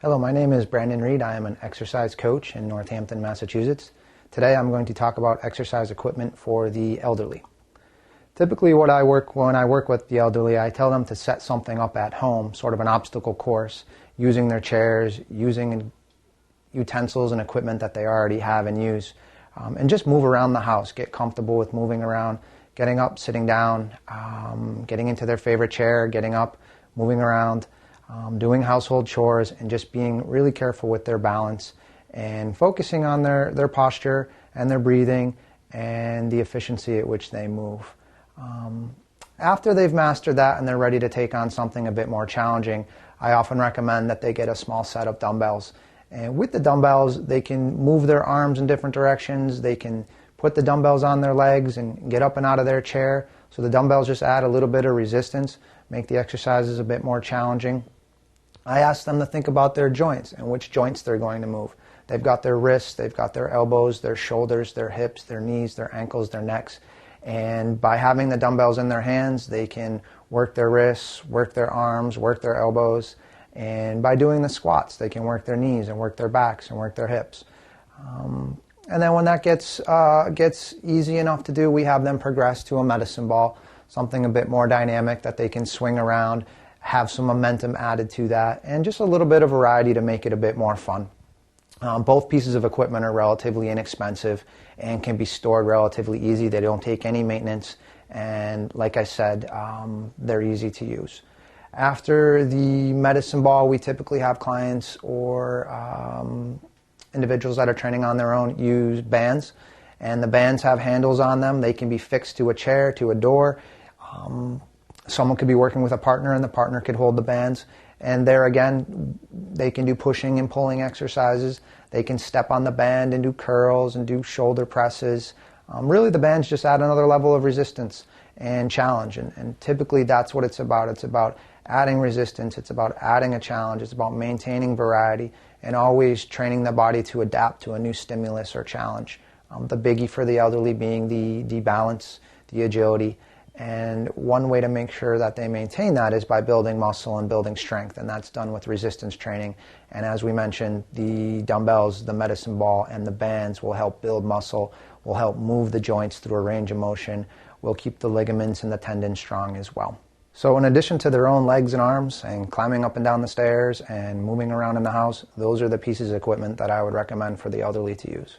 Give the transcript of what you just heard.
Hello, my name is Brandon Reed. I am an exercise coach in Northampton, Massachusetts. Today I'm going to talk about exercise equipment for the elderly. Typically when I work with the elderly, I tell them to set something up at home, sort of an obstacle course, using their chairs, using utensils and equipment that they already have and use, and just move around the house, get comfortable with moving around, getting up, sitting down, getting into their favorite chair, getting up, moving around, doing household chores, and just being really careful with their balance and focusing on their posture and their breathing and the efficiency at which they move. After they've mastered that and they're ready to take on something a bit more challenging, I often recommend that they get a small set of dumbbells. And with the dumbbells, they can move their arms in different directions. They can put the dumbbells on their legs and get up and out of their chair. So the dumbbells just add a little bit of resistance, make the exercises a bit more challenging. I ask them to think about their joints and which joints they're going to move. They've got their wrists, they've got their elbows, their shoulders, their hips, their knees, their ankles, their necks. And by having the dumbbells in their hands, they can work their wrists, work their arms, work their elbows. And by doing the squats, they can work their knees and work their backs and work their hips. And then when that gets easy enough to do, we have them progress to a medicine ball, something a bit more dynamic that they can swing around, have some momentum added to that, and just a little bit of variety to make it a bit more fun. Both pieces of equipment are relatively inexpensive and can be stored relatively easy. They don't take any maintenance, and like I said, they're easy to use. After the medicine ball, we typically have clients or individuals that are training on their own use bands, and the bands have handles on them. They can be fixed to a chair, to a door. Someone could be working with a partner and the partner could hold the bands. And there again, they can do pushing and pulling exercises. They can step on the band and do curls and do shoulder presses. Really, the bands just add another level of resistance and challenge. And typically that's what it's about. It's about adding resistance. It's about adding a challenge. It's about maintaining variety and always training the body to adapt to a new stimulus or challenge. The biggie for the elderly being the balance, the agility. And one way to make sure that they maintain that is by building muscle and building strength, and that's done with resistance training. And as we mentioned, the dumbbells, the medicine ball, and the bands will help build muscle, will help move the joints through a range of motion, will keep the ligaments and the tendons strong as well. So in addition to their own legs and arms and climbing up and down the stairs and moving around in the house, those are the pieces of equipment that I would recommend for the elderly to use.